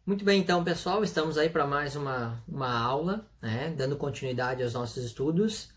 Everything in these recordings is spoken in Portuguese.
Muito bem, então, pessoal, estamos aí para mais uma aula, né, dando continuidade aos nossos estudos.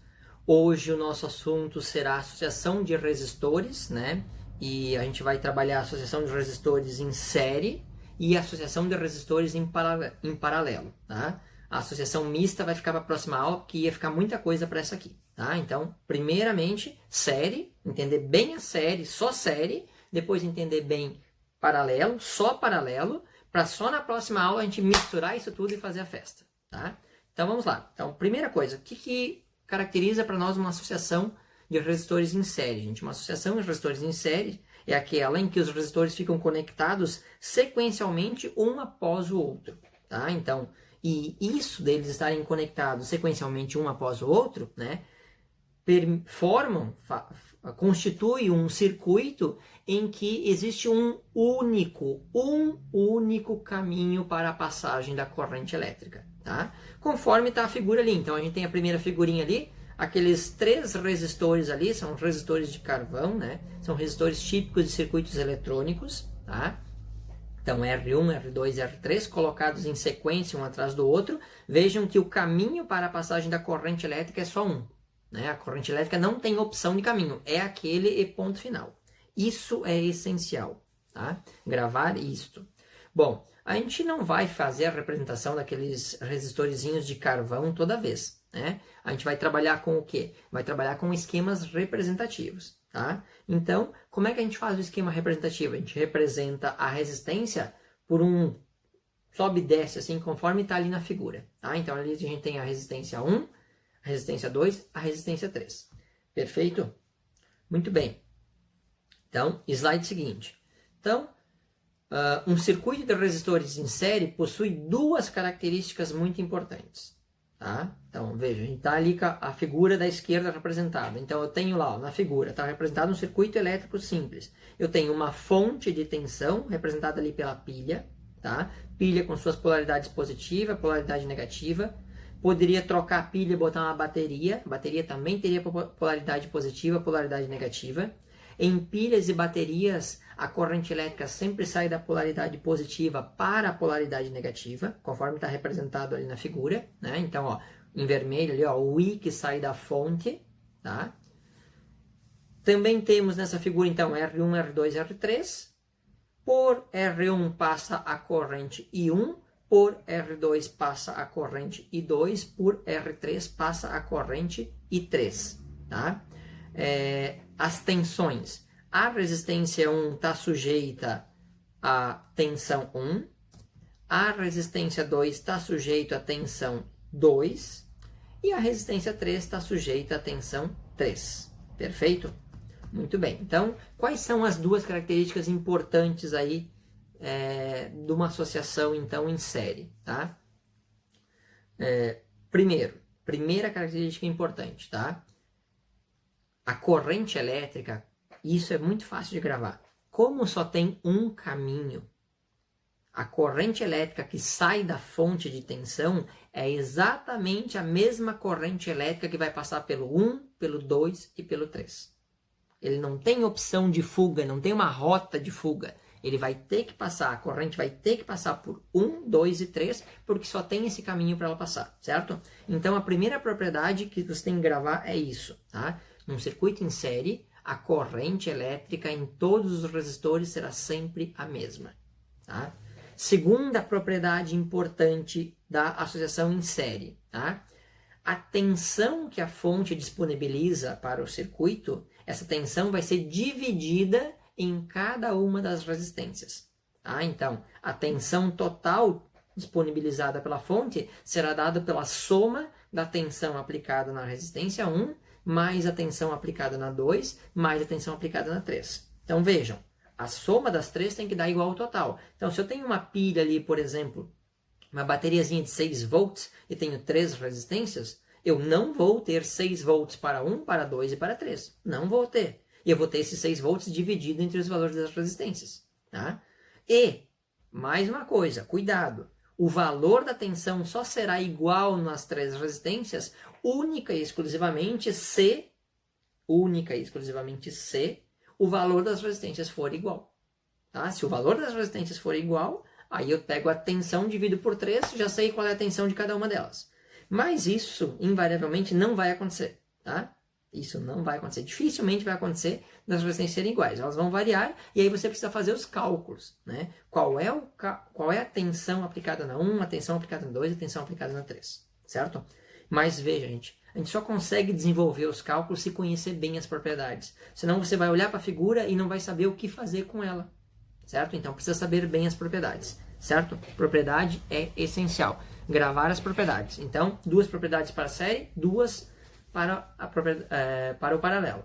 Hoje o nosso assunto será associação de resistores, né, e a gente vai trabalhar a associação de resistores em série e a associação de resistores em paralelo, tá? A associação mista vai ficar para a próxima aula, porque ia ficar muita coisa para essa aqui, tá? Então, primeiramente, série, entender bem a série, só série, depois entender bem paralelo, só paralelo, para só na próxima aula a gente misturar isso tudo e fazer a festa, tá? Então vamos lá. Então, primeira coisa, o que caracteriza para nós uma associação de resistores em série, gente? Uma associação de resistores em série é aquela em que os resistores ficam conectados sequencialmente um após o outro, tá? Então, e isso deles estarem conectados sequencialmente um após o outro, né? Constitui um circuito em que existe um único caminho para a passagem da corrente elétrica, tá? Conforme está a figura ali. Então a gente tem a primeira figurinha ali, aqueles 3 resistores ali, são resistores de carvão, né? São resistores típicos de circuitos eletrônicos, tá? Então R1, R2 e R3 colocados em sequência um atrás do outro. Vejam que o caminho para a passagem da corrente elétrica é só um. Né? A corrente elétrica não tem opção de caminho, é aquele e ponto final. Isso é essencial, tá? Gravar isto. Bom, a gente não vai fazer a representação daqueles resistorzinhos de carvão toda vez, né? A gente vai trabalhar com o quê? Vai trabalhar com esquemas representativos, tá? Então, como é que a gente faz o esquema representativo? A gente representa a resistência por um sobe e desce, assim, conforme está ali na figura, tá? Então, ali a gente tem a resistência 1, a resistência 2, a resistência 3. Perfeito? Muito bem. Então, slide seguinte. Então, um circuito de resistores em série possui 2 características muito importantes. Tá? Então, veja, a gente está ali com a figura da esquerda representada. Então, eu tenho lá, ó, na figura, está representado um circuito elétrico simples. Eu tenho uma fonte de tensão, representada ali pela pilha. Tá? Pilha com suas polaridades positiva, polaridade negativa. Poderia trocar a pilha e botar uma bateria. A bateria também teria polaridade positiva, polaridade negativa. Em pilhas e baterias, a corrente elétrica sempre sai da polaridade positiva para a polaridade negativa, conforme está representado ali na figura, né? Então, ó, em vermelho ali, ó, o I que sai da fonte, tá? Também temos nessa figura, então, R1, R2, R3. Por R1 passa a corrente I1, por R2 passa a corrente I2, por R3 passa a corrente I3, tá? As tensões. A resistência 1 está sujeita à tensão 1, a resistência 2 está sujeita à tensão 2 e a resistência 3 está sujeita à tensão 3. Perfeito? Muito bem. Então, quais são as 2 características importantes aí de uma associação, então, em série, tá? Primeira característica importante, tá? A corrente elétrica, isso é muito fácil de gravar. Como só tem um caminho, a corrente elétrica que sai da fonte de tensão é exatamente a mesma corrente elétrica que vai passar pelo 1, pelo 2 e pelo 3. Ele não tem opção de fuga, não tem uma rota de fuga. Ele vai ter que passar, a corrente vai ter que passar por 1, 2 e 3, porque só tem esse caminho para ela passar, certo? Então, a primeira propriedade que você tem que gravar é isso, tá? Num circuito em série, a corrente elétrica em todos os resistores será sempre a mesma, tá? Segunda propriedade importante da associação em série, tá? A tensão que a fonte disponibiliza para o circuito, essa tensão vai ser dividida em cada uma das resistências. Tá? Então, a tensão total disponibilizada pela fonte será dada pela soma da tensão aplicada na resistência 1, mais a tensão aplicada na 2, mais a tensão aplicada na 3. Então, vejam, a soma das 3 tem que dar igual ao total. Então, se eu tenho uma pilha ali, por exemplo, uma bateriazinha de 6 volts e tenho 3 resistências, eu não vou ter 6 volts para 1, para 2 e para 3. Não vou ter. E eu vou ter esses 6 volts dividido entre os valores das resistências. Tá? E, mais uma coisa, cuidado. O valor da tensão só será igual nas 3 resistências única e exclusivamente se o valor das resistências for igual. Tá? Se o valor das resistências for igual, Aí eu pego a tensão, divido por 3, já sei qual é a tensão de cada uma delas. Mas isso, invariavelmente, não vai acontecer, tá? Isso não vai acontecer. Dificilmente vai acontecer das resistências serem iguais. Elas vão variar e aí você precisa fazer os cálculos, né? Qual é a tensão aplicada na 1, a tensão aplicada na 2 e a tensão aplicada na 3, certo? Mas veja, gente, a gente só consegue desenvolver os cálculos se conhecer bem as propriedades. Senão você vai olhar para a figura e não vai saber o que fazer com ela, certo? Então precisa saber bem as propriedades, certo? Propriedade é essencial. Gravar as propriedades. Então, 2 propriedades para a série, 2 para o paralelo.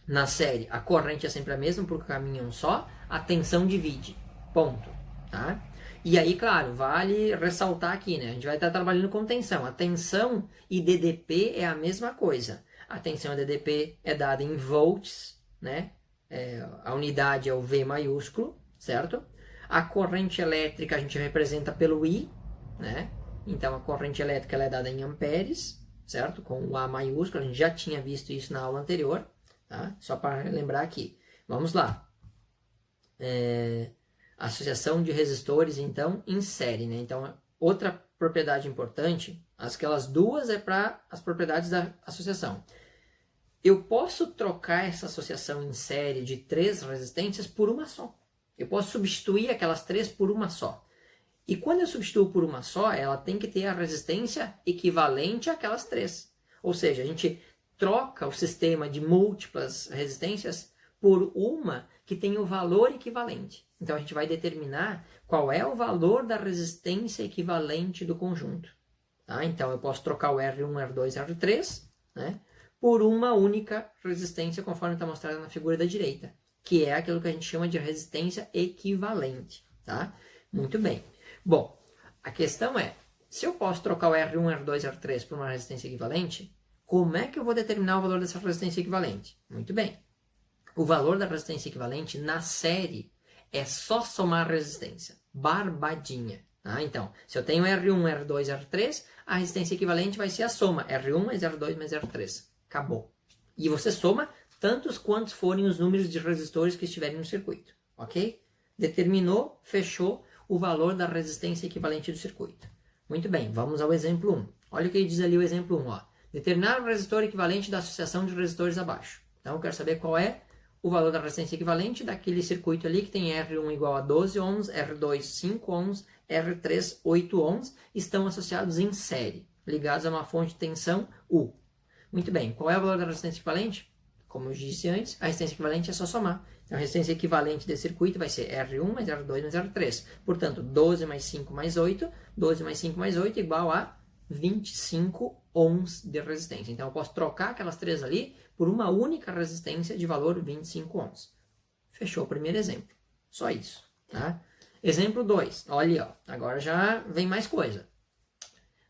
Na série, a corrente é sempre a mesma, porque o caminho é um só, a tensão divide. Ponto. Tá? E aí, claro, vale ressaltar aqui, né? A gente vai estar trabalhando com tensão. A tensão e DDP é a mesma coisa. A tensão e DDP é dada em volts, né? A unidade é o V maiúsculo, certo? A corrente elétrica a gente representa pelo I, né? Então, a corrente elétrica ela é dada em amperes, certo? Com o A maiúsculo, a gente já tinha visto isso na aula anterior, tá? Só para lembrar aqui. Vamos lá. Associação de resistores, então, em série, né? Então, outra propriedade importante, aquelas 2 é para as propriedades da associação. Eu posso trocar essa associação em série de 3 resistências por uma só. Eu posso substituir aquelas 3 por uma só. E quando eu substituo por uma só, ela tem que ter a resistência equivalente àquelas 3. Ou seja, a gente troca o sistema de múltiplas resistências por uma que tem o valor equivalente. Então a gente vai determinar qual é o valor da resistência equivalente do conjunto. Tá? Então eu posso trocar o R1, R2, R3, né, por uma única resistência, conforme está mostrado na figura da direita, que é aquilo que a gente chama de resistência equivalente. Tá? Muito bem. Bom, a questão é, se eu posso trocar o R1, R2, R3 por uma resistência equivalente, como é que eu vou determinar o valor dessa resistência equivalente? Muito bem. O valor da resistência equivalente na série é só somar resistência. Barbadinha. Tá? Então, se eu tenho R1, R2, R3, a resistência equivalente vai ser a soma. R1 mais R2 mais R3. Acabou. E você soma tantos quantos forem os números de resistores que estiverem no circuito. Ok? Determinou, fechou o valor da resistência equivalente do circuito. Muito bem, vamos ao exemplo 1. Olha o que diz ali o exemplo 1. Ó. Determinar o resistor equivalente da associação de resistores abaixo. Então, eu quero saber qual é o valor da resistência equivalente daquele circuito ali que tem R1 igual a 12 ohms, R2 5 ohms, R3 8 ohms, estão associados em série, ligados a uma fonte de tensão U. Muito bem, qual é o valor da resistência equivalente? Como eu disse antes, a resistência equivalente é só somar. Então, a resistência equivalente desse circuito vai ser R1 mais R2 mais R3. Portanto, 12 mais 5 mais 8, 12 mais 5 mais 8 igual a 25 ohms de resistência. Então, eu posso trocar aquelas 3 ali por uma única resistência de valor 25 ohms. Fechou o primeiro exemplo. Só isso. Tá? Exemplo 2. Olha, ó, agora já vem mais coisa.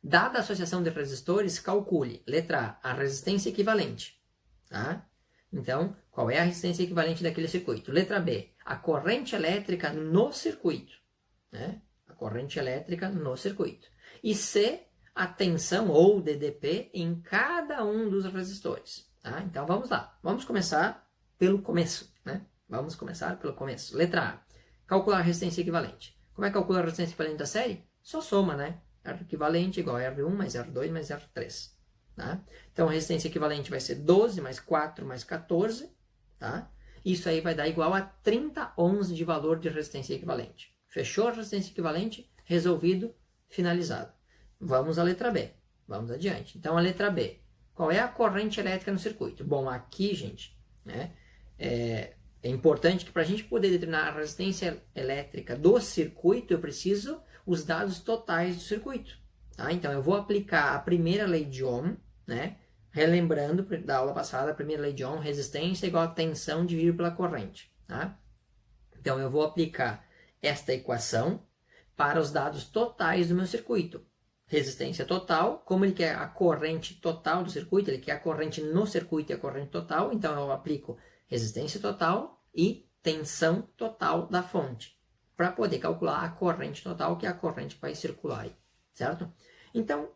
Dada a associação de resistores, calcule, letra A, a resistência equivalente. Tá? Então, qual é a resistência equivalente daquele circuito? Letra B, a corrente elétrica no circuito. Né? A corrente elétrica no circuito. E C, a tensão ou DDP em cada um dos resistores. Tá? Então, vamos lá. Vamos começar pelo começo. Né? Vamos começar pelo começo. Letra A, calcular a resistência equivalente. Como é que calcula a resistência equivalente da série? Só soma, né? R equivalente igual a R1 mais R2 mais R3. Tá? Então, a resistência equivalente vai ser 12 mais 4 mais 14. Tá? Isso aí vai dar igual a 30 ohms de valor de resistência equivalente. Fechou a resistência equivalente? Resolvido, finalizado. Vamos à letra B. Vamos adiante. Então, a letra B. Qual é a corrente elétrica no circuito? Bom, aqui, gente, né, é importante que para a gente poder determinar a resistência elétrica do circuito, eu preciso os dados totais do circuito. Tá? Então, eu vou aplicar a primeira lei de Ohm, né? Relembrando da aula passada, a primeira lei de Ohm, resistência igual a tensão dividido pela corrente. Tá? Então, eu vou aplicar esta equação para os dados totais do meu circuito. Resistência total, como ele quer a corrente total do circuito, ele quer a corrente no circuito e a corrente total, então eu aplico resistência total e tensão total da fonte, para poder calcular a corrente total, que é a corrente que vai circular aí, certo? Então,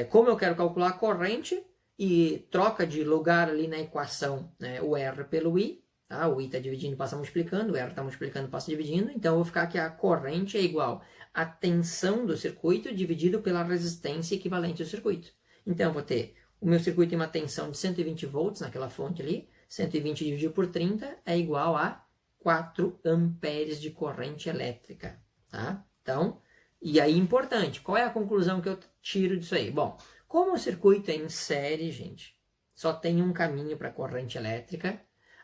como eu quero calcular a corrente e troca de lugar ali na equação, né, o R pelo I, Tá? O I está dividindo, passa multiplicando, o R está multiplicando, passa dividindo. Então, eu vou ficar que a corrente é igual à tensão do circuito dividido pela resistência equivalente do circuito. Então, eu vou ter, o meu circuito tem uma tensão de 120 volts naquela fonte ali, 120 dividido por 30 é igual a 4 amperes de corrente elétrica. Tá? Então, e aí importante, qual é a conclusão que eu tiro disso aí? Bom, como o circuito é em série, gente, só tem um caminho para a corrente elétrica,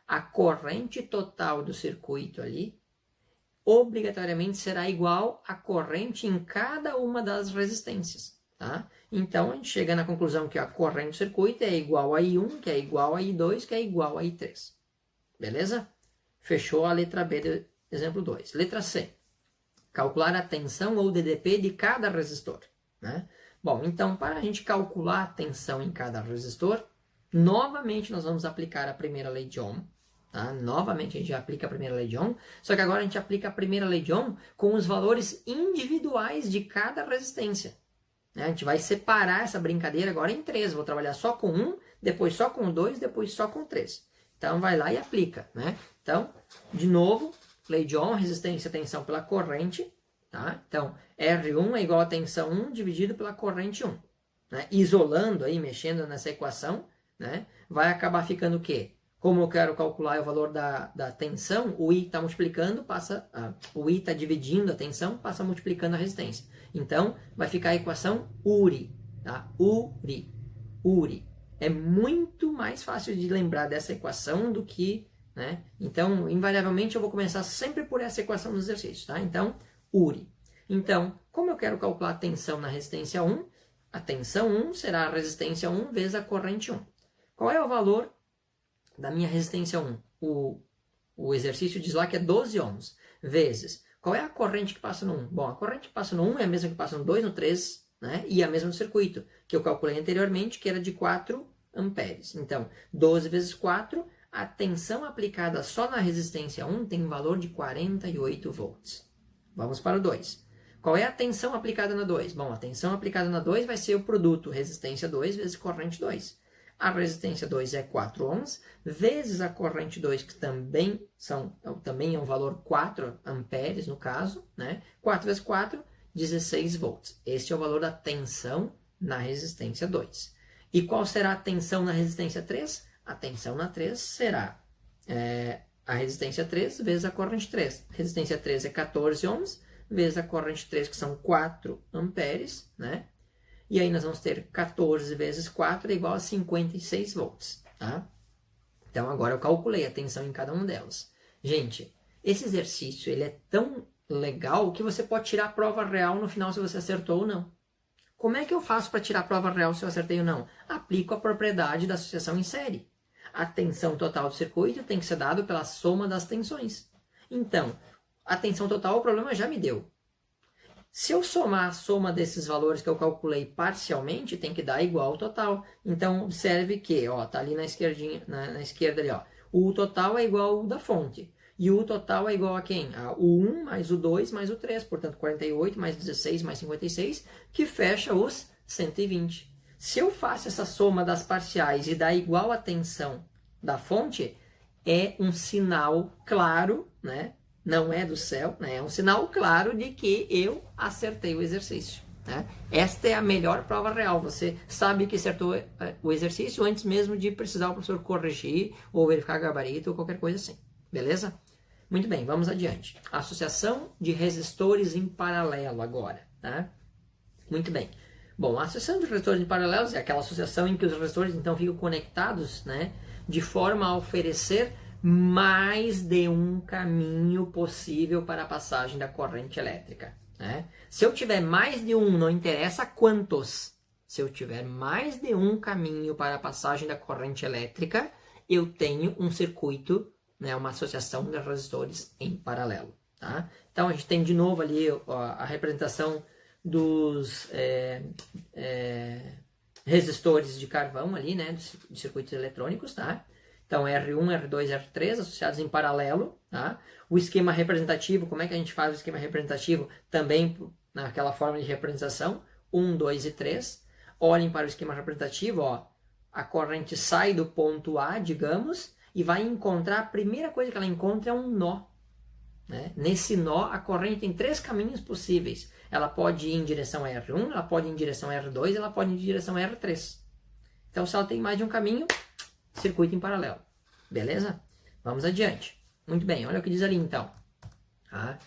a corrente total do circuito ali obrigatoriamente será igual à corrente em cada uma das resistências. Tá? Então, a gente chega na conclusão que a corrente do circuito é igual a I1, que é igual a I2, que é igual a I3. Beleza? Fechou a letra B do exemplo 2. Letra C. Calcular a tensão ou DDP de cada resistor. Né? Bom, então, para a gente calcular a tensão em cada resistor, novamente nós vamos aplicar a primeira lei de Ohm. Tá? Novamente a gente aplica a primeira lei de Ohm, só que agora a gente aplica a primeira lei de Ohm com os valores individuais de cada resistência. A gente vai separar essa brincadeira agora em 3. Vou trabalhar só com 1, depois só com 2, depois só com 3. Então vai lá e aplica. Né? Então, de novo, lei de Ohm, resistência e tensão pela corrente. Tá? Então, R1 é igual a tensão 1 dividido pela corrente 1. Né? Isolando aí, mexendo nessa equação, né? Vai acabar ficando o quê? Como eu quero calcular o valor da tensão, o I está multiplicando, o I está dividindo a tensão, passa multiplicando a resistência. Então, vai ficar a equação URI. Tá? URI. É muito mais fácil de lembrar dessa equação do que... Né? Então, invariavelmente, eu vou começar sempre por essa equação do exercício. Tá? Então, URI. Então, como eu quero calcular a tensão na resistência 1, a tensão 1 será a resistência 1 vezes a corrente 1. Qual é o valor da minha resistência 1? O exercício diz lá que é 12 ohms, vezes. Qual é a corrente que passa no 1? Bom, a corrente que passa no 1 é a mesma que passa no 2, no 3, né? E a mesma no circuito, que eu calculei anteriormente, que era de 4 amperes. Então, 12 vezes 4, a tensão aplicada só na resistência 1 tem um valor de 48 volts. Vamos para o 2. Qual é a tensão aplicada na 2? Bom, a tensão aplicada na 2 vai ser o produto resistência 2 vezes corrente 2. A resistência 2 é 4 ohms, vezes a corrente 2, que também é um valor 4 amperes no caso, né? 4 vezes 4, 16 volts. Este é o valor da tensão na resistência 2. E qual será a tensão na resistência 3? A tensão na 3 será a resistência 3 vezes a corrente 3. A resistência 3 é 14 ohms, vezes a corrente 3, que são 4 amperes, né? E aí nós vamos ter 14 vezes 4 é igual a 56 volts, tá? Então agora eu calculei a tensão em cada uma delas. Gente, esse exercício ele é tão legal que você pode tirar a prova real no final se você acertou ou não. Como é que eu faço para tirar a prova real se eu acertei ou não? Aplico a propriedade da associação em série. A tensão total do circuito tem que ser dada pela soma das tensões. Então, a tensão total, o problema já me deu. Se eu somar a soma desses valores que eu calculei parcialmente, tem que dar igual ao total. Então, observe que, ó, tá ali na esquerdinha, na esquerda ali, ó. O total é igual ao da fonte. E o total é igual a quem? O 1 mais o 2 mais o 3. Portanto, 48 mais 16 mais 56, que fecha os 120. Se eu faço essa soma das parciais e dá igual a tensão da fonte, é um sinal claro, né? Não é do céu, né? É um sinal claro de que eu acertei o exercício. Né? Esta é a melhor prova real. Você sabe que acertou o exercício antes mesmo de precisar o professor corrigir ou verificar gabarito ou qualquer coisa assim. Beleza? Muito bem, vamos adiante. Associação de resistores em paralelo agora. Tá? Muito bem. Bom, a associação de resistores em paralelo é aquela associação em que os resistores então ficam conectados, né, de forma a oferecer mais de um caminho possível para a passagem da corrente elétrica. Né? Se eu tiver mais de um, não interessa quantos, se eu tiver mais de um caminho para a passagem da corrente elétrica, eu tenho um circuito, né, uma associação de resistores em paralelo. Tá? Então a gente tem de novo ali a representação dos resistores de carvão ali, né, de circuitos eletrônicos, tá? Então, R1, R2, R3 associados em paralelo. Tá? O esquema representativo, como é que a gente faz o esquema representativo? Também naquela forma de representação, 1, 2 e 3. Olhem para o esquema representativo, ó, a corrente sai do ponto A, digamos, e vai encontrar, a primeira coisa que ela encontra é um nó. Né? Nesse nó, a corrente tem 3 caminhos possíveis. Ela pode ir em direção R1, ela pode ir em direção R2, ela pode ir em direção R3. Então, se ela tem mais de um caminho, circuito em paralelo. Beleza? Vamos adiante. Muito bem, olha o que diz ali então. Tá?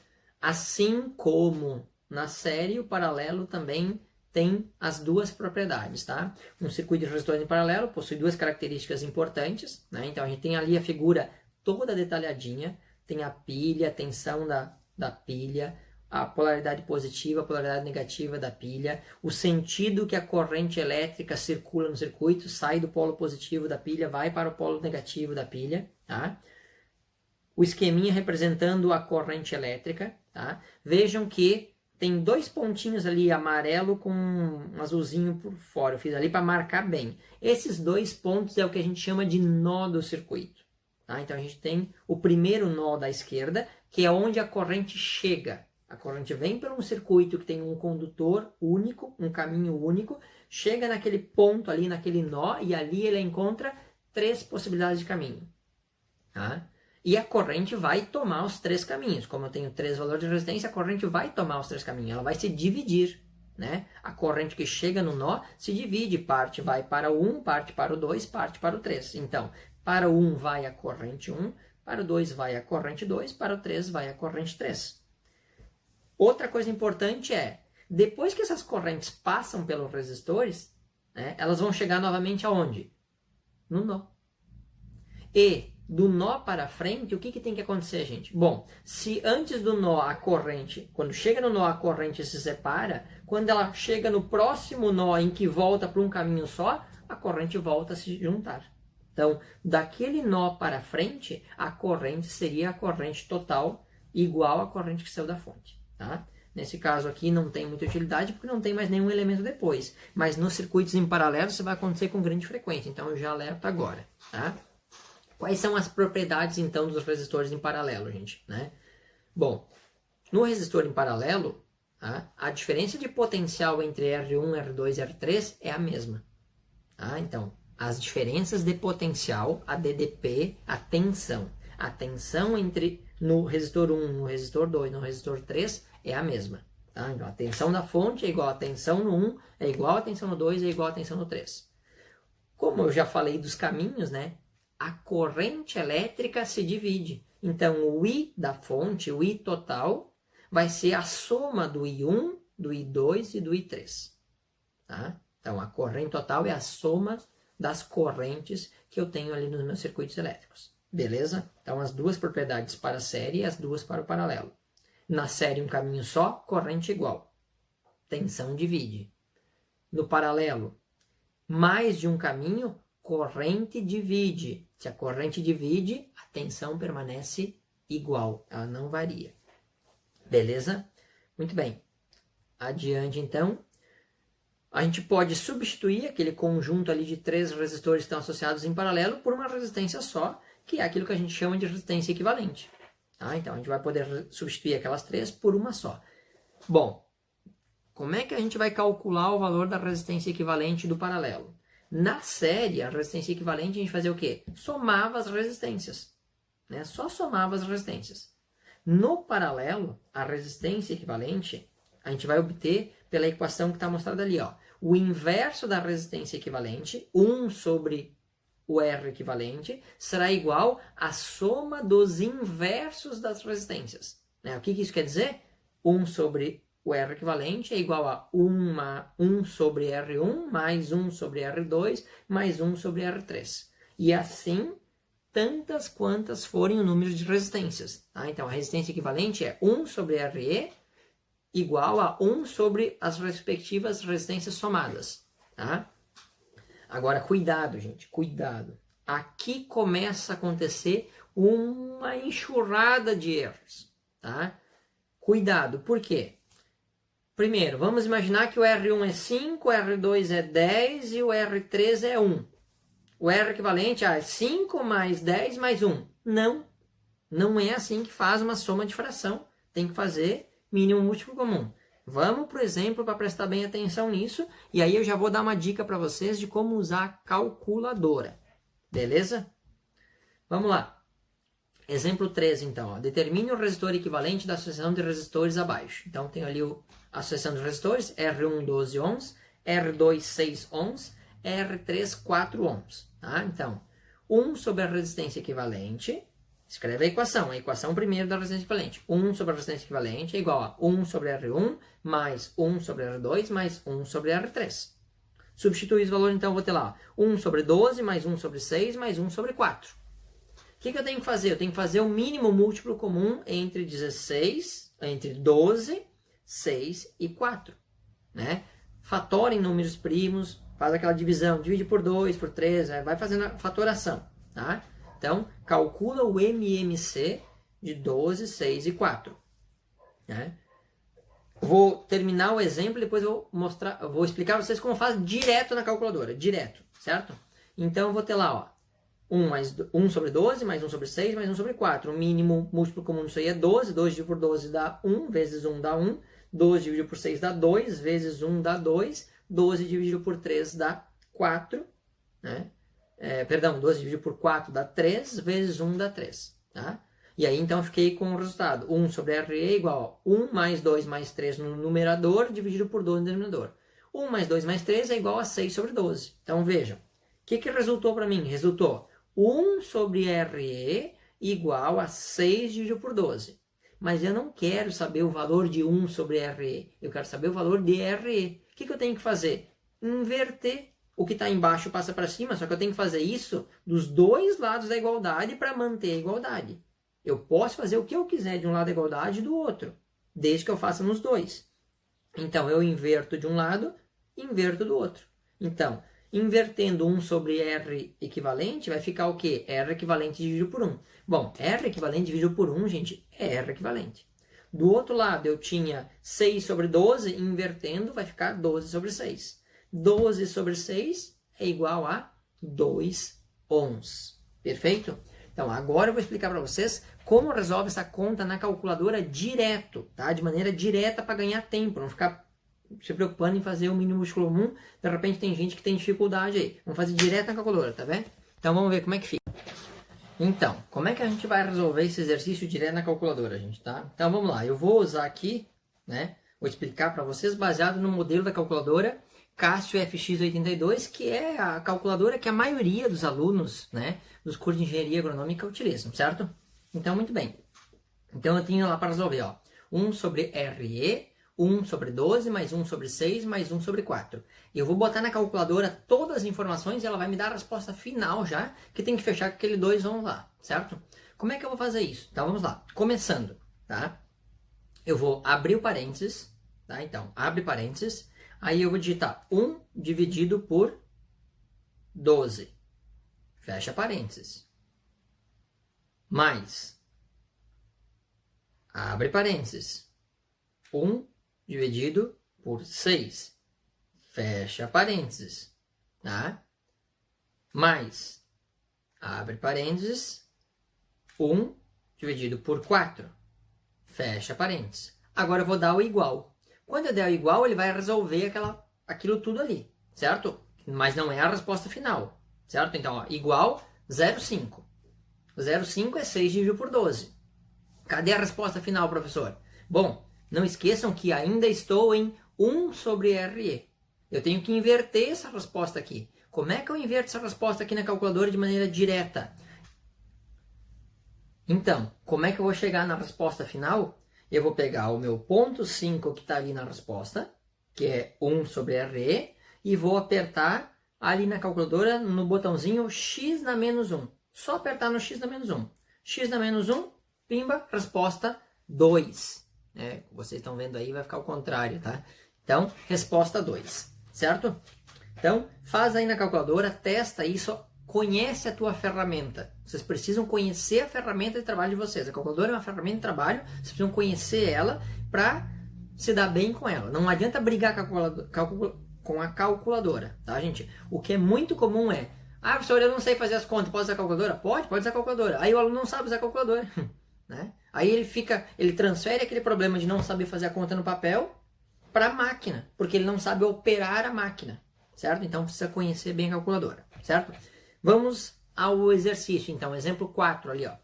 Assim como na série, o paralelo também tem as duas propriedades. Tá? Um circuito de resistores em paralelo possui 2 características importantes. Né? Então, a gente tem ali a figura toda detalhadinha. Tem a pilha, a tensão da pilha, a polaridade positiva, a polaridade negativa da pilha, o sentido que a corrente elétrica circula no circuito, sai do polo positivo da pilha, vai para o polo negativo da pilha, tá? O esqueminha representando a corrente elétrica, tá? Vejam que tem 2 pontinhos ali, amarelo com um azulzinho por fora, eu fiz ali para marcar bem. Esses 2 pontos é o que a gente chama de nó do circuito. Tá? Então a gente tem o primeiro nó da esquerda, que é onde a corrente chega. A corrente vem por um circuito que tem um condutor único, um caminho único, chega naquele ponto ali, naquele nó, e ali ele encontra 3 possibilidades de caminho. Tá? E a corrente vai tomar os 3 caminhos. Como eu tenho 3 valores de resistência, a corrente vai tomar os 3 caminhos. Ela vai se dividir. Né? A corrente que chega no nó se divide. Parte vai para o 1, parte para o 2, parte para o 3. Então, para o 1 vai a corrente 1, para o 2 vai a corrente 2, para o 3 vai a corrente 3. Outra coisa importante é, depois que essas correntes passam pelos resistores, né, elas vão chegar novamente aonde? No nó. E do nó para frente, o que tem que acontecer, gente? Bom, se antes do nó a corrente, quando chega no nó a corrente se separa, quando ela chega no próximo nó em que volta para um caminho só, a corrente volta a se juntar. Então, daquele nó para frente, a corrente seria a corrente total igual à corrente que saiu da fonte. Tá? Nesse caso aqui não tem muita utilidade porque não tem mais nenhum elemento depois. Mas nos circuitos em paralelo isso vai acontecer com grande frequência. Então eu já alerto agora. Tá? Quais são as propriedades então dos resistores em paralelo, gente? Né? Bom, no resistor em paralelo, tá? A diferença de potencial entre R1, R2 e R3 é a mesma. Tá? Então, as diferenças de potencial, a DDP, a tensão. A tensão entre no resistor 1, no resistor 2, no resistor 3 é a mesma. Tá? Então, a tensão da fonte é igual a tensão no 1, é igual a tensão no 2, é igual a tensão no 3. Como eu já falei dos caminhos, né? A corrente elétrica se divide. Então, o I da fonte, o I total, vai ser a soma do I1, do I2 e do I3. Tá? Então, a corrente total é a soma das correntes que eu tenho ali nos meus circuitos elétricos. Beleza? Então, as 2 propriedades para a série e as 2 para o paralelo. Na série, um caminho só, corrente igual. Tensão divide. No paralelo, mais de um caminho, corrente divide. Se a corrente divide, a tensão permanece igual. Ela não varia. Beleza? Muito bem. Adiante, então. A gente pode substituir aquele conjunto ali de 3 resistores que estão associados em paralelo por uma resistência só, que é aquilo que a gente chama de resistência equivalente. Tá? Então, a gente vai poder substituir aquelas 3 por uma só. Bom, como é que a gente vai calcular o valor da resistência equivalente do paralelo? Na série, a resistência equivalente, a gente fazia o quê? Somava as resistências. Né? Só somava as resistências. No paralelo, a resistência equivalente, a gente vai obter pela equação que está mostrada ali. Ó. O inverso da resistência equivalente, 1 sobre o R equivalente, será igual à soma dos inversos das resistências. Né? O que isso quer dizer? 1 sobre o R equivalente é igual a 1 sobre R1 mais 1 sobre R2 mais 1 sobre R3. E assim, tantas quantas forem o número de resistências. Tá? Então, a resistência equivalente é 1 sobre RE igual a 1 sobre as respectivas resistências somadas. Tá? Agora, cuidado, gente, cuidado. Aqui começa a acontecer uma enxurrada de erros. Tá? Cuidado, por quê? Primeiro, vamos imaginar que o R1 é 5, o R2 é 10 e o R3 é 1. O R equivalente é 5 mais 10 mais 1. Não é assim que faz uma soma de fração. Tem que fazer mínimo múltiplo comum. Vamos para o exemplo para prestar bem atenção nisso. E aí eu já vou dar uma dica para vocês de como usar a calculadora. Beleza? Vamos lá. Exemplo 3, então. Ó. Determine o resistor equivalente da associação de resistores abaixo. Então, tem ali a associação de resistores, R1, 12 ohms, R2, 6 ohms, R3, 4 ohms. Tá? Então, 1 sobre a resistência equivalente, escreve a equação primeiro da resistência equivalente. 1 sobre a resistência equivalente é igual a 1 sobre R1 mais 1 sobre R2 mais 1 sobre R3. Substituir os valores, então, eu vou ter lá 1 sobre 12 mais 1 sobre 6 mais 1 sobre 4. O que eu tenho que fazer? Eu tenho que fazer o mínimo múltiplo comum entre 12, 6 e 4. Né? Fatora em números primos, faz aquela divisão, divide por 2, por 3, vai fazendo a fatoração. Tá? Então, calcula o MMC de 12, 6 e 4. Né? Vou terminar o exemplo e depois eu vou explicar para vocês como faz direto na calculadora. Direto, certo? Então, eu vou ter lá, ó. 1 sobre 12, mais 1 sobre 6, mais 1 sobre 4. O mínimo múltiplo comum disso aí é 12. 12 dividido por 12 dá 1, vezes 1 dá 1. 12 dividido por 6 dá 2, vezes 1 dá 2. 12 dividido por 3 dá 4. Né? 12 dividido por 4 dá 3, vezes 1 dá 3. Tá? E aí, então, eu fiquei com o resultado. 1 sobre RE é igual a 1 mais 2 mais 3 no numerador, dividido por 12 no denominador. 1 mais 2 mais 3 é igual a 6 sobre 12. Então, vejam. O que resultou para mim? Resultou 1 sobre RE igual a 6 dividido por 12. Mas eu não quero saber o valor de 1 sobre RE. Eu quero saber o valor de RE. O que eu tenho que fazer? Inverter. O que está embaixo passa para cima, só que eu tenho que fazer isso dos dois lados da igualdade para manter a igualdade. Eu posso fazer o que eu quiser de um lado da igualdade e do outro, desde que eu faça nos dois. Então, eu inverto de um lado, inverto do outro. Então, invertendo 1 sobre R equivalente, vai ficar o quê? R equivalente dividido por 1. Bom, R equivalente dividido por 1, gente, é R equivalente. Do outro lado, eu tinha 6 sobre 12, invertendo, vai ficar 12 sobre 6. 12 sobre 6 é igual a 2 ohms. Perfeito? Então, agora eu vou explicar para vocês como resolve essa conta na calculadora direto, tá? De maneira direta para ganhar tempo, não ficar se preocupando em fazer o mínimo múltiplo comum. De repente tem gente que tem dificuldade aí. Vamos fazer direto na calculadora, tá vendo? Então vamos ver como é que fica. Então, como é que a gente vai resolver esse exercício direto na calculadora, gente, tá? Então vamos lá, eu vou usar aqui, né? Vou explicar para vocês baseado no modelo da calculadora Casio FX82, que é a calculadora que a maioria dos alunos, né, dos cursos de engenharia agronômica utilizam, certo? Então, muito bem. Então eu tenho lá para resolver, ó, 1 sobre RE, 1 sobre 12, mais 1 sobre 6, mais 1 sobre 4. Eu vou botar na calculadora todas as informações e ela vai me dar a resposta final já, que tem que fechar com aquele 2 ohms lá, certo? Como é que eu vou fazer isso? Então vamos lá, começando, tá? Eu vou abrir o parênteses, tá? Então, abre parênteses, aí eu vou digitar 1 dividido por 12, fecha parênteses, mais, abre parênteses, 1 dividido por 6, fecha parênteses, tá? Mais, abre parênteses, 1 dividido por 4, fecha parênteses. Agora eu vou dar o igual. Quando eu der o igual, ele vai resolver aquilo tudo ali, certo? Mas não é a resposta final, certo? Então, ó, igual 0,5. 0,5 é 6 dividido por 12. Cadê a resposta final, professor? Bom, não esqueçam que ainda estou em 1 sobre RE. Eu tenho que inverter essa resposta aqui. Como é que eu inverto essa resposta aqui na calculadora de maneira direta? Então, como é que eu vou chegar na resposta final? Eu vou pegar o meu ponto 5 que está ali na resposta, que é 1 sobre RE, e vou apertar ali na calculadora, no botãozinho X na menos 1. Só apertar no X na menos 1. X na menos 1, pimba, resposta 2. Vocês estão vendo aí, vai ficar o contrário, tá? Então, resposta 2, certo? Então, faz aí na calculadora, testa isso, conhece a tua ferramenta. Vocês precisam conhecer a ferramenta de trabalho de vocês. A calculadora é uma ferramenta de trabalho, vocês precisam conhecer ela para se dar bem com ela. Não adianta brigar com a calculadora, tá, gente? O que é muito comum é, professor, eu não sei fazer as contas, pode usar a calculadora? Pode usar a calculadora. Aí o aluno não sabe usar a calculadora, né? Aí ele transfere aquele problema de não saber fazer a conta no papel para a máquina, porque ele não sabe operar a máquina, certo? Então precisa conhecer bem a calculadora, certo? Vamos ao exercício. Então, exemplo 4 ali, ó.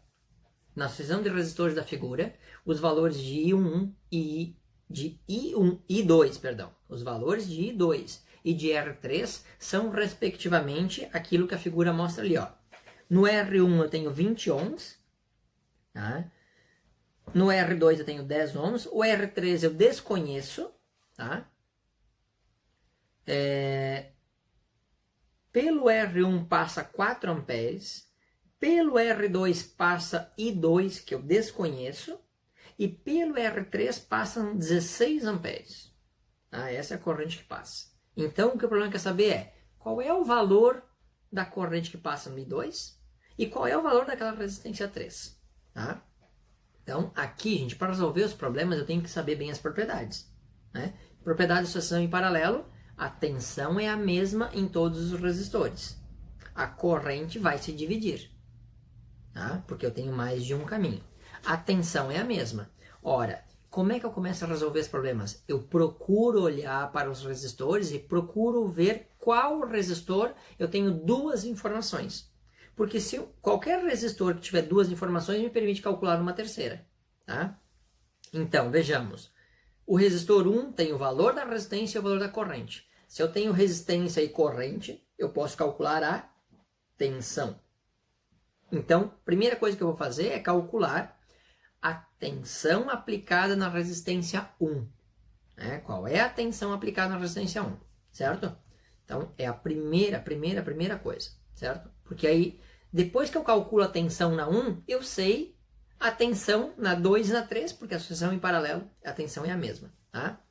Na sucessão de resistores da figura, os valores de I1 e de I1 e I2, perdão. Os valores de I2 e de R3 são, respectivamente, aquilo que a figura mostra ali, ó. No R1 eu tenho 20 ohms, tá? No R2 eu tenho 10 ohms, o R3 eu desconheço, tá? Pelo R1 passa 4 amperes, pelo R2 passa I2, que eu desconheço, e pelo R3 passam 16 amperes. Ah, essa é a corrente que passa. Então, o que o problema quer saber é qual é o valor da corrente que passa no I2 e qual é o valor daquela resistência 3. Tá? Então, aqui, gente, para resolver os problemas, eu tenho que saber bem as propriedades. Né? Propriedade de sucessão em paralelo, a tensão é a mesma em todos os resistores. A corrente vai se dividir, tá? Porque eu tenho mais de um caminho. A tensão é a mesma. Ora, como é que eu começo a resolver os problemas? Eu procuro olhar para os resistores e procuro ver qual resistor eu tenho duas informações. Porque se qualquer resistor que tiver duas informações me permite calcular uma terceira. Tá? Então, vejamos. O resistor 1 tem o valor da resistência e o valor da corrente. Se eu tenho resistência e corrente, eu posso calcular a tensão. Então, a primeira coisa que eu vou fazer é calcular a tensão aplicada na resistência 1. Qual é a tensão aplicada na resistência 1, certo? Então, é a primeira coisa, certo? Porque aí, depois que eu calculo a tensão na 1, eu sei a tensão na 2 e na 3, porque a sucessão em paralelo, a tensão é a mesma, tá?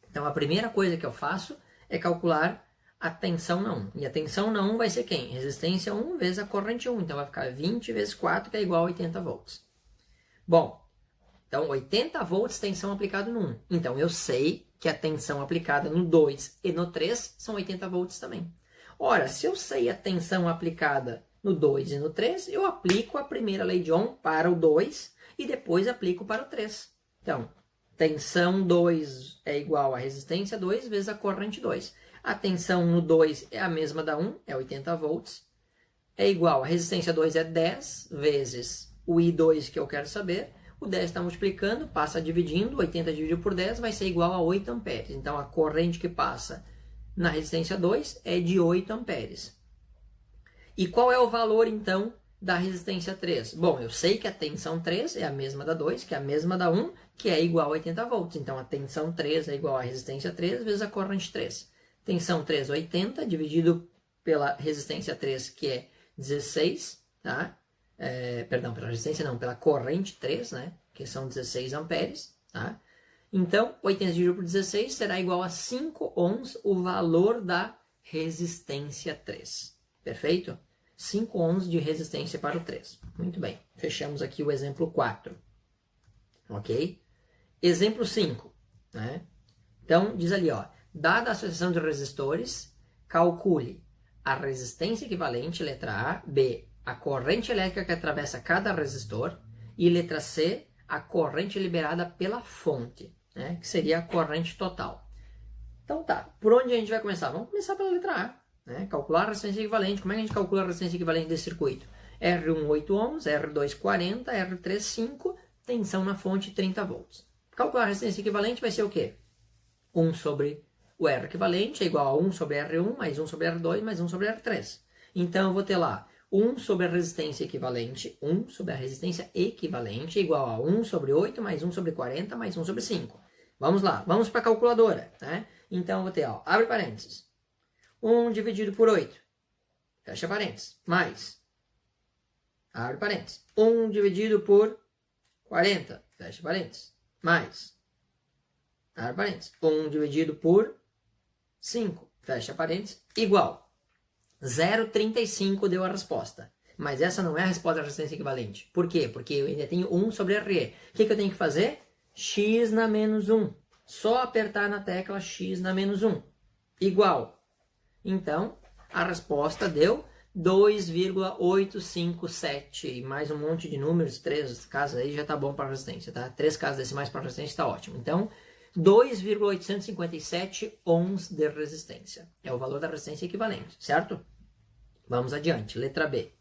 Então, a primeira coisa que eu faço é calcular a tensão na 1. E a tensão na 1 vai ser quem? Resistência 1 vezes a corrente 1. Então, vai ficar 20 vezes 4, que é igual a 80 volts. Bom, então 80 volts tensão aplicada no 1. Então, eu sei que a tensão aplicada no 2 e no 3 são 80 volts também. Ora, se eu sei a tensão aplicada no 2 e no 3, eu aplico a primeira lei de Ohm para o 2 e depois aplico para o 3. Então, tensão 2 é igual a resistência 2 vezes a corrente 2. A tensão no 2 é a mesma da 1, é 80 volts. É igual a resistência 2 é 10 vezes o I2 que eu quero saber. O 10 está multiplicando, passa dividindo, 80 dividido por 10 vai ser igual a 8 amperes. Então, a corrente que passa na resistência 2 é de 8 amperes. E qual é o valor, então, da resistência 3? Bom, eu sei que a tensão 3 é a mesma da 2, que é a mesma da 1, que é igual a 80 volts. Então, a tensão 3 é igual a resistência 3 vezes a corrente 3. Tensão 3, 80, dividido pela resistência 3, que é 16, tá? Pela resistência não, pela corrente 3, né? Que são 16 amperes, tá? Então, 80 dividido por 16 será igual a 5 ohms, o valor da resistência 3. Perfeito? 5 ohms de resistência para o 3. Muito bem. Fechamos aqui o exemplo 4. Ok? Exemplo 5. Né? Então, diz ali, ó. Dada a sucessão de resistores, calcule a resistência equivalente, letra A. B, a corrente elétrica que atravessa cada resistor. E letra C, a corrente liberada pela fonte, né? Que seria a corrente total. Então tá, por onde a gente vai começar? Vamos começar pela letra A. Né? Calcular a resistência equivalente. Como é que a gente calcula a resistência equivalente desse circuito? R1 8 ohms, R2 40, R3 5, tensão na fonte 30 volts. Calcular a resistência equivalente vai ser o quê? 1 sobre o R equivalente é igual a 1 sobre R1, mais 1 sobre R2, mais 1 sobre R3. Então eu vou ter lá 1 sobre a resistência equivalente, 1 sobre a resistência equivalente é igual a 1 sobre 8, mais 1 sobre 40, mais 1 sobre 5. Vamos lá, vamos para a calculadora. Né? Então eu vou ter, ó, abre parênteses, 1 dividido por 8, fecha parênteses, mais, abre parênteses, 1 dividido por 40, fecha parênteses, mais, abre parênteses, 1 dividido por 5, fecha parênteses, igual. 0,35 deu a resposta. Mas essa não é a resposta da resistência equivalente. Por quê? Porque eu ainda tenho 1 sobre RE. O que eu tenho que fazer? X na menos 1. Só apertar na tecla X na menos 1. Igual. Então, a resposta deu 2,857. E mais um monte de números, 3 casas aí já tá bom para a resistência, tá? 3 casas decimais para a resistência está ótimo. Então, 2,857 ohms de resistência. É o valor da resistência equivalente, certo? Vamos adiante. Letra B.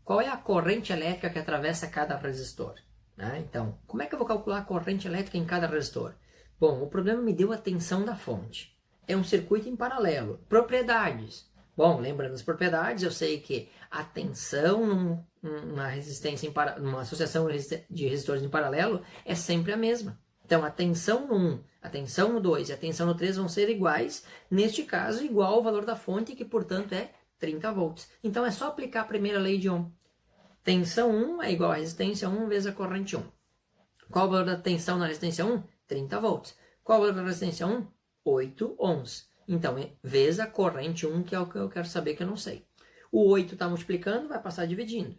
qual é a corrente elétrica que atravessa cada resistor? Né? Então, como é que eu vou calcular a corrente elétrica em cada resistor? Bom, o problema me deu a tensão da fonte. É um circuito em paralelo. Propriedades. Bom, lembrando as propriedades, eu sei que a tensão numa resistência numa associação de resistores em paralelo é sempre a mesma. Então, a tensão no 1, a tensão no 2 e a tensão no 3 vão ser iguais, neste caso, igual ao valor da fonte, que, portanto, é 30 volts. Então, é só aplicar a primeira lei de Ohm. Tensão 1 é igual a resistência 1 vezes a corrente 1. Qual o valor da tensão na resistência 1? 30 volts. Qual o valor da resistência 1? 8 ohms. Então, vezes a corrente 1, que é o que eu quero saber que eu não sei. O 8 está multiplicando, vai passar dividindo.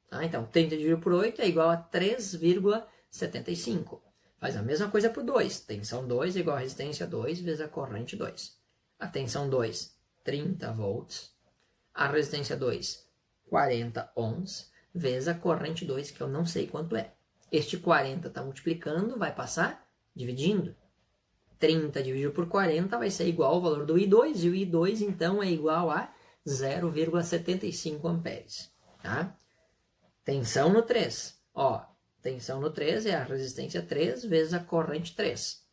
Tá? Então, 30 dividido por 8 é igual a 3,75. Faz a mesma coisa para o 2. Tensão 2 é igual a resistência 2 vezes a corrente 2. A tensão 2, 30 volts. A resistência 2, 40 ohms, vezes a corrente 2, que eu não sei quanto é. Este 40 está multiplicando, vai passar dividindo. 30 dividido por 40 vai ser igual ao valor do I2, e o I2, então, é igual a 0,75 amperes. Tá? Tensão no 3. Tensão no 3 é a resistência 3 vezes a corrente 3.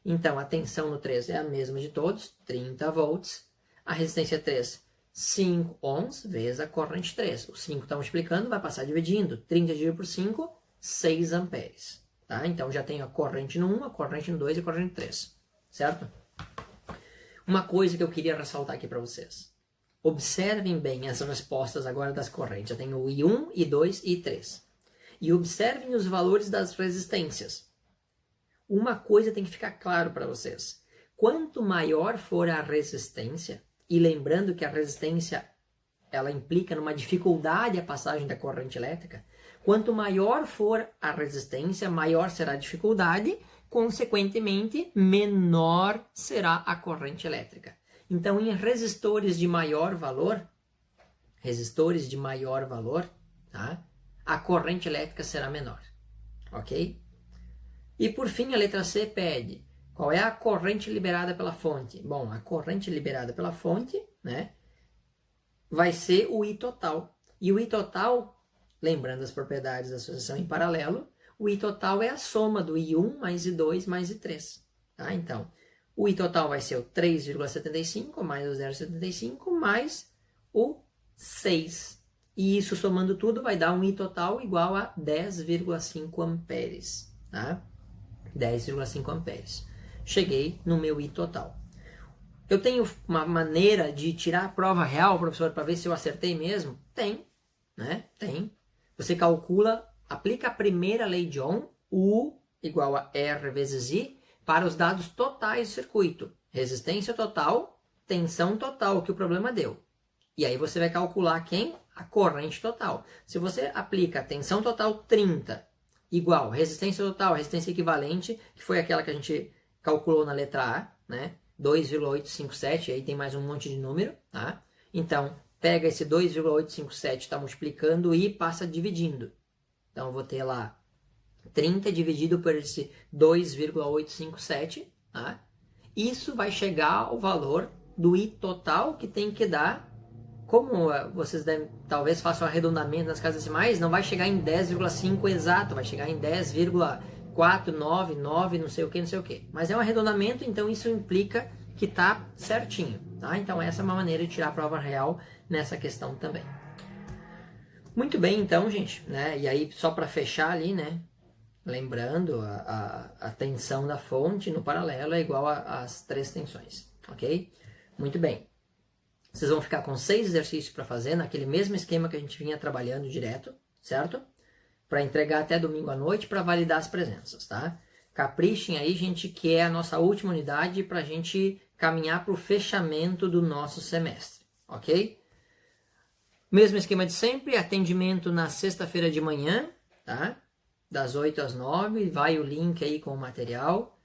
Então, a tensão no 3 é a mesma de todos, 30 volts. A resistência 3, 5 ohms vezes a corrente 3. O 5 está multiplicando, vai passar dividindo. 30 dividido por 5, 6 amperes. Tá? Então, já tenho a corrente no 1, a corrente no 2 e a corrente no 3. Certo? Uma coisa que eu queria ressaltar aqui para vocês. Observem bem as respostas agora das correntes. Eu tenho o I1, I2 e I3. E observem os valores das resistências. Uma coisa tem que ficar claro para vocês. Quanto maior for a resistência, e lembrando que a resistência ela implica numa dificuldade a passagem da corrente elétrica, quanto maior for a resistência, maior será a dificuldade, consequentemente, menor será a corrente elétrica. Então, em resistores de maior valor, tá? A corrente elétrica será menor, ok? E por fim, a letra C pede, qual é a corrente liberada pela fonte? Bom, a corrente liberada pela fonte, né, vai ser o I total. E o I total, lembrando as propriedades da associação em paralelo, o I total é a soma do I1 mais I2 mais I3. Tá? Então, o I total vai ser o 3,75 mais o 0,75 mais o 6. E isso somando tudo vai dar um I total igual a 10,5 amperes. Tá? 10,5 amperes. Cheguei no meu I total. Eu tenho uma maneira de tirar a prova real, professor, para ver se eu acertei mesmo? Tem, né? Tem. Você calcula, aplica a primeira lei de Ohm, U igual a R vezes I, para os dados totais do circuito. Resistência total, tensão total, que o problema deu. E aí você vai calcular quem? A corrente total. Se você aplica a tensão total 30, igual resistência total, resistência equivalente, que foi aquela que a gente calculou na letra A, né? 2,857, aí tem mais um monte de número, tá? Então, pega esse 2,857, está multiplicando e passa dividindo. Então, eu vou ter lá 30 dividido por esse 2,857, tá? Isso vai chegar ao valor do I total, que tem que dar, como vocês talvez façam arredondamento nas casas decimais, não vai chegar em 10,5 exato, vai chegar em 10,499, não sei o que. Mas é um arredondamento, então isso implica que tá certinho, tá? Então essa é uma maneira de tirar a prova real nessa questão também. Muito bem, então, gente, né? E aí, só para fechar ali, né? Lembrando, a tensão da fonte no paralelo é igual às 3 tensões, ok? Muito bem. Vocês vão ficar com 6 exercícios para fazer, naquele mesmo esquema que a gente vinha trabalhando direto, certo? Para entregar até domingo à noite para validar as presenças, tá? Caprichem aí, gente, que é a nossa última unidade para a gente caminhar para o fechamento do nosso semestre, ok? Mesmo esquema de sempre, atendimento na sexta-feira de manhã, tá? Das 8 às 9, vai o link aí com o material.